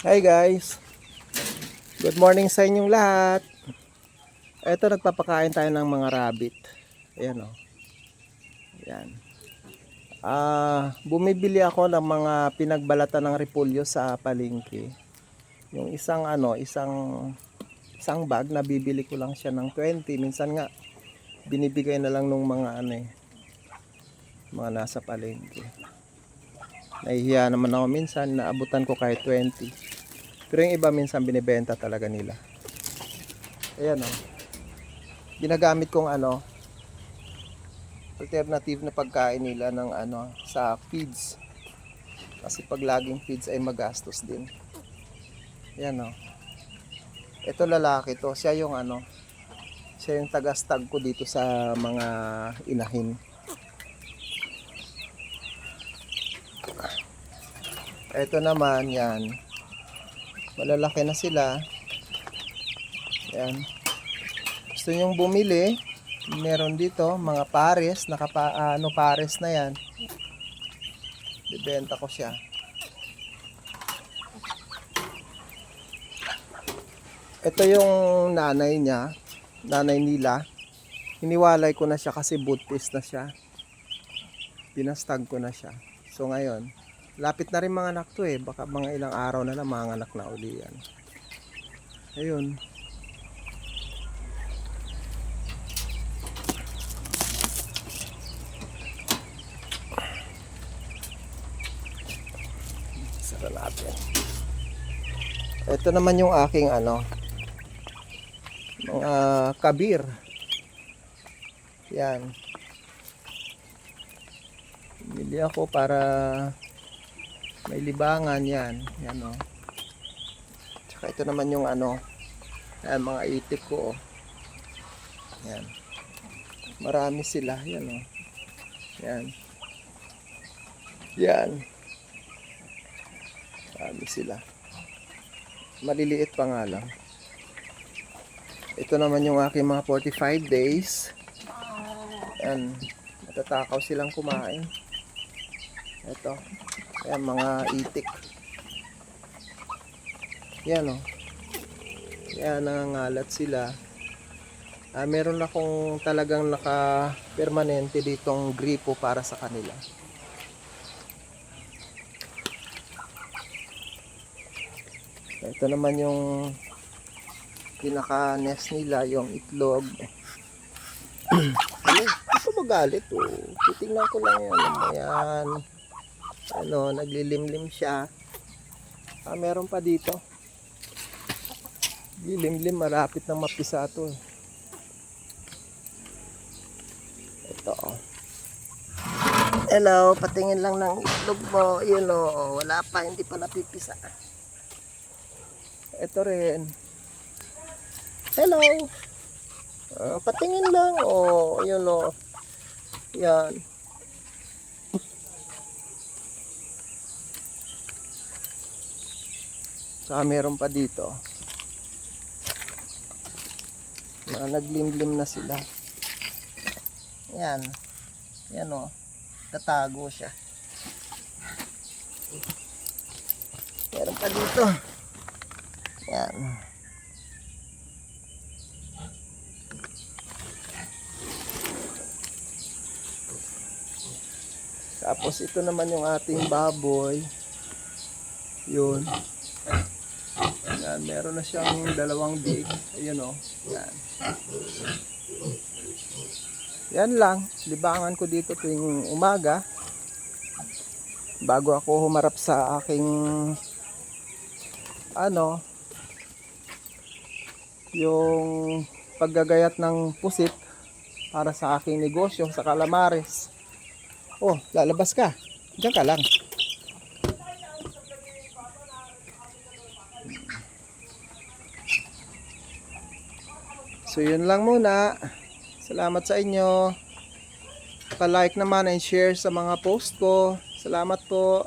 Hi guys, good morning sa inyong lahat. Ito, nagpapakain tayo ng mga rabbit. Ayan o. Ayan. Bumibili ako ng mga pinagbalatan ng repolyo sa palengke. Yung isang bag, nabibili ko lang siya ng 20. Minsan nga binibigay na lang nung mga mga nasa palengke. Nahihiya naman ako minsan, naabutan ko kahit 20. Pero yung iba minsan binibenta talaga nila. Ayan o. Ginagamit kong alternative na pagkain nila ng sa feeds. Kasi pag laging feeds ay magastos din. Ayan o. Ito lalaki to. Siya yung tagastag ko dito sa mga inahin. Ito naman yan. Malalaki na sila. Ayan. Gusto nyong bumili? Meron dito mga pares, pares na yan. Bibenta ko siya. Ito yung nanay niya, nanay nila. Hiniwalay ko na siya kasi buntis na siya. Pinastag ko na siya. So ngayon, lapit na rin mga anak to baka mga ilang araw na lang mga anak na uli yan. Ayun. Sara natin. Ito naman yung aking mga kabir. Yan. Bili ako para may libangan yan. Yan o. Tsaka ito naman yung yan, mga itik ko. Yan. Marami sila. Yan o. Yan. Yan. Marami sila. Maliliit pa nga lang. Ito naman yung aking mga 45 days. Yan. Matatakaw silang kumain. Ito. Yan, mga itik. Yan o. Yan, nangangalat sila. Meron akong talagang naka-permanente ditong gripo para sa kanila. Ito naman yung pinaka-nest nila, yung itlog. Ito magalit oh. Titingnan ko lang yan. Naglilimlim siya. Meron pa dito. Lilimlim, malapit ng mapisa to. Ito oh. Hello, patingin lang ng itlog mo. Yun oh, wala pa, hindi pa napipisa. Ito rin. Hello. Patingin lang. Oh, yun oh. Yan. Saka meron pa dito. Naglimlim na sila. Yan. Yan oh. Tatago siya. Meron pa dito. Yan. Tapos ito naman yung ating baboy. Yun. Yan, meron na siyang 2 big. Ayun oh. Yan. Yan lang. Libangan ko dito tuwing umaga. Bago ako humarap sa aking yung paggagayat ng pusit para sa aking negosyo sa Calamares. Oh, lalabas ka. Diyan ka lang. So yun lang muna. Salamat sa inyo. Pa-like naman and share sa mga post ko. Salamat po.